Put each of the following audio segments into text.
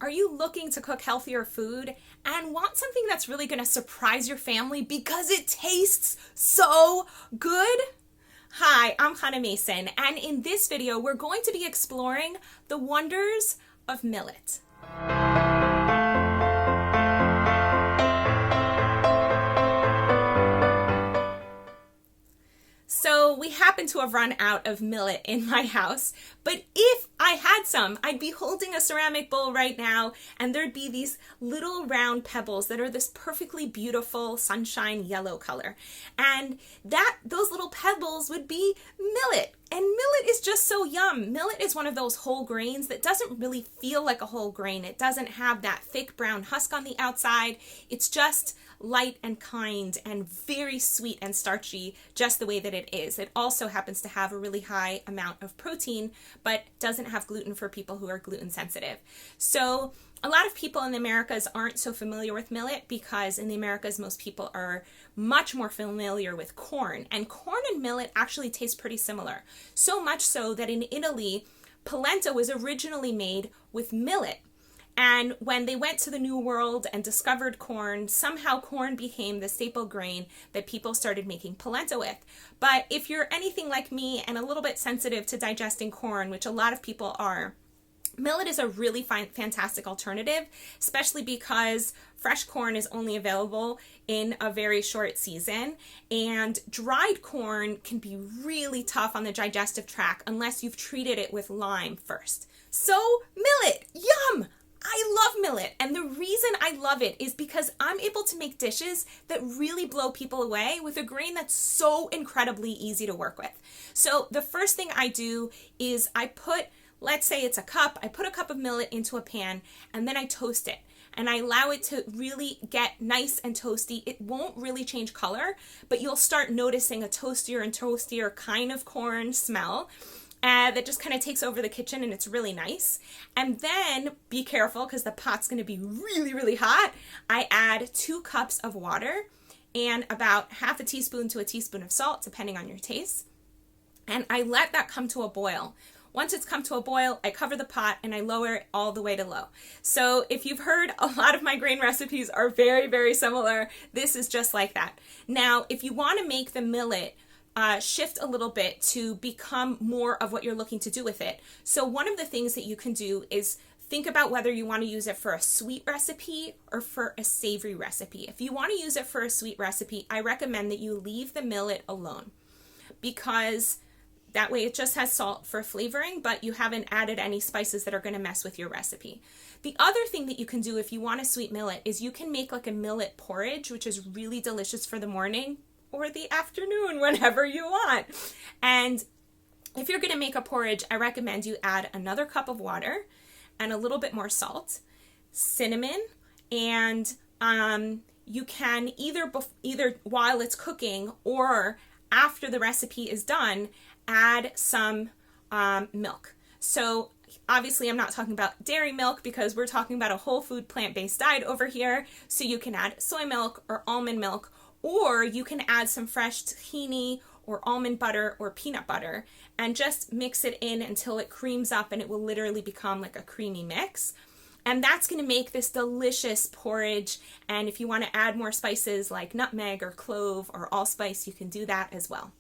Are you looking to cook healthier food and want something that's really going to surprise your family because it tastes so good? Hi, I'm Hannah Mason, and in this video, we're going to be exploring the wonders of millet. So we happen to have run out of millet in my house, but if I had some, I'd be holding a ceramic bowl right now, and there'd be these little round pebbles that are this perfectly beautiful sunshine yellow color. And those little pebbles would be millet. And millet is just so yum. Millet is one of those whole grains that doesn't really feel like a whole grain. It doesn't have that thick brown husk on the outside. It's just light and kind and very sweet and starchy, just the way that it is. It also happens to have a really high amount of protein, but doesn't have gluten for people who are gluten sensitive. So a lot of people in the Americas aren't so familiar with millet because in the Americas, most people are much more familiar with corn. And corn and millet actually taste pretty similar. So much so that in Italy, polenta was originally made with millet. And when they went to the New World and discovered corn, somehow corn became the staple grain that people started making polenta with. But if you're anything like me and a little bit sensitive to digesting corn, which a lot of people are, millet is a really fantastic alternative, especially because fresh corn is only available in a very short season, and dried corn can be really tough on the digestive tract unless you've treated it with lime first. So millet, yum! I love millet, and the reason I love it is because I'm able to make dishes that really blow people away with a grain that's so incredibly easy to work with. So the first thing I do is let's say it's a cup, I put a cup of millet into a pan, and then I toast it. And I allow it to really get nice and toasty. It won't really change color, but you'll start noticing a toastier and toastier kind of corn smell. That just kind of takes over the kitchen, and it's really nice. And then be careful because the pot's going to be really, really hot. I add 2 cups of water and about half a teaspoon to a teaspoon of salt, depending on your taste. And I let that come to a boil. Once it's come to a boil, I cover the pot and I lower it all the way to low. So if you've heard, a lot of my grain recipes are very, very similar. This is just like that. Now, if you want to make the millet shift a little bit to become more of what you're looking to do with it. So one of the things that you can do is think about whether you want to use it for a sweet recipe or for a savory recipe. If you want to use it for a sweet recipe, I recommend that you leave the millet alone, because that way it just has salt for flavoring, but you haven't added any spices that are going to mess with your recipe. The other thing that you can do if you want a sweet millet is you can make like a millet porridge, which is really delicious for the morning or the afternoon, whenever you want. And if you're going to make a porridge, I recommend you add another cup of water and a little bit more salt, cinnamon, and you can either while it's cooking or after the recipe is done, add some milk. So obviously I'm not talking about dairy milk because we're talking about a whole food plant-based diet over here. So you can add soy milk or almond milk, or you can add some fresh tahini or almond butter or peanut butter and just mix it in until it creams up, and it will literally become like a creamy mix. And that's going to make this delicious porridge. And if you want to add more spices like nutmeg or clove or allspice, you can do that as well.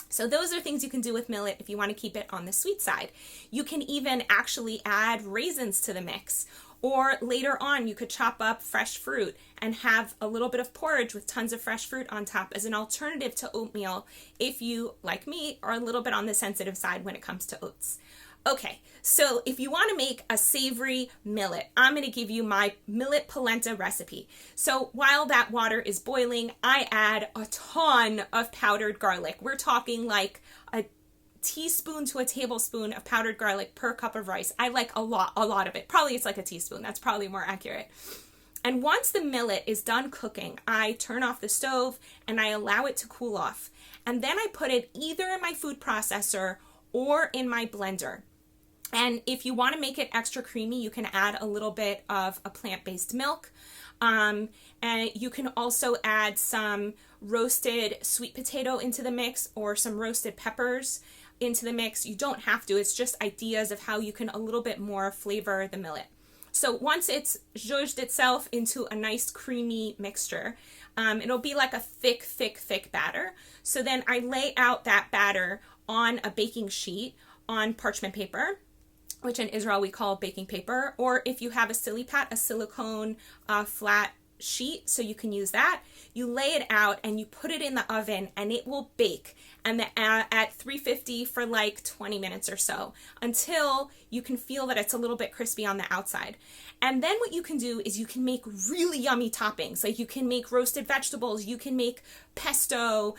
So those are things you can do with millet if you want to keep it on the sweet side. You can even actually add raisins to the mix. Or later on, you could chop up fresh fruit and have a little bit of porridge with tons of fresh fruit on top as an alternative to oatmeal if you, like me, are a little bit on the sensitive side when it comes to oats. Okay, so if you want to make a savory millet, I'm going to give you my millet polenta recipe. So while that water is boiling, I add a ton of powdered garlic. We're talking like a teaspoon to a tablespoon of powdered garlic per cup of rice. I like a lot of it. Probably it's like a teaspoon. That's probably more accurate. And once the millet is done cooking, I turn off the stove and I allow it to cool off. And then I put it either in my food processor or in my blender. And if you want to make it extra creamy, you can add a little bit of a plant-based milk. And you can also add some roasted sweet potato into the mix or some roasted peppers into the mix. You don't have to. It's just ideas of how you can a little bit more flavor the millet. So once it's zhuzhed itself into a nice creamy mixture, it'll be like a thick batter. So then I lay out that batter on a baking sheet on parchment paper, which in Israel we call baking paper, or if you have a Silipat, a silicone flat sheet, so you can use that. You lay it out and you put it in the oven and it will bake and at 350 for like 20 minutes or so until you can feel that it's a little bit crispy on the outside. And then what you can do is you can make really yummy toppings. Like you can make roasted vegetables, you can make pesto,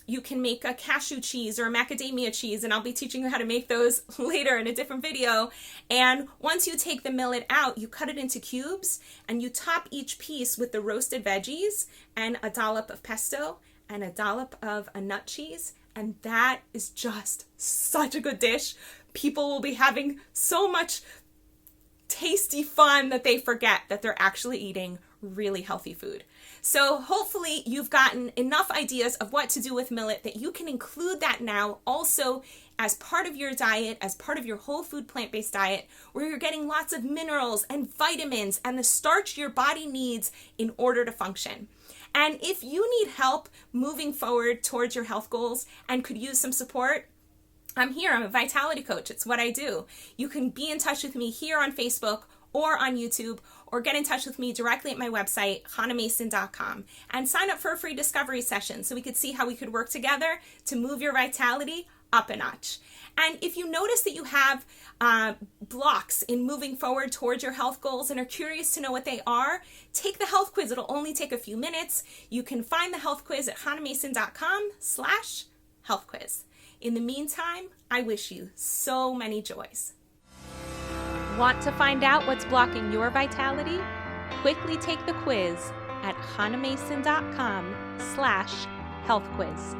you can make a cashew cheese or a macadamia cheese, and I'll be teaching you how to make those later in a different video. And once you take the millet out, you cut it into cubes and you top each piece with the roasted veggies and a dollop of pesto and a dollop of a nut cheese. And that is just such a good dish. People will be having so much tasty fun that they forget that they're actually eating really healthy food. So hopefully you've gotten enough ideas of what to do with millet that you can include that now also as part of your diet, as part of your whole food plant-based diet, where you're getting lots of minerals and vitamins and the starch your body needs in order to function. And if you need help moving forward towards your health goals and could use some support, I'm here. I'm a vitality coach. It's what I do. You can be in touch with me here on Facebook or on YouTube, or get in touch with me directly at my website, hannahmason.com, and sign up for a free discovery session so we could see how we could work together to move your vitality up a notch. And if you notice that you have blocks in moving forward towards your health goals and are curious to know what they are, take the health quiz. It'll only take a few minutes. You can find the health quiz at hannahmason.com/health quiz. In the meantime, I wish you so many joys. Want to find out what's blocking your vitality? Quickly take the quiz at hannahmason.com/health quiz.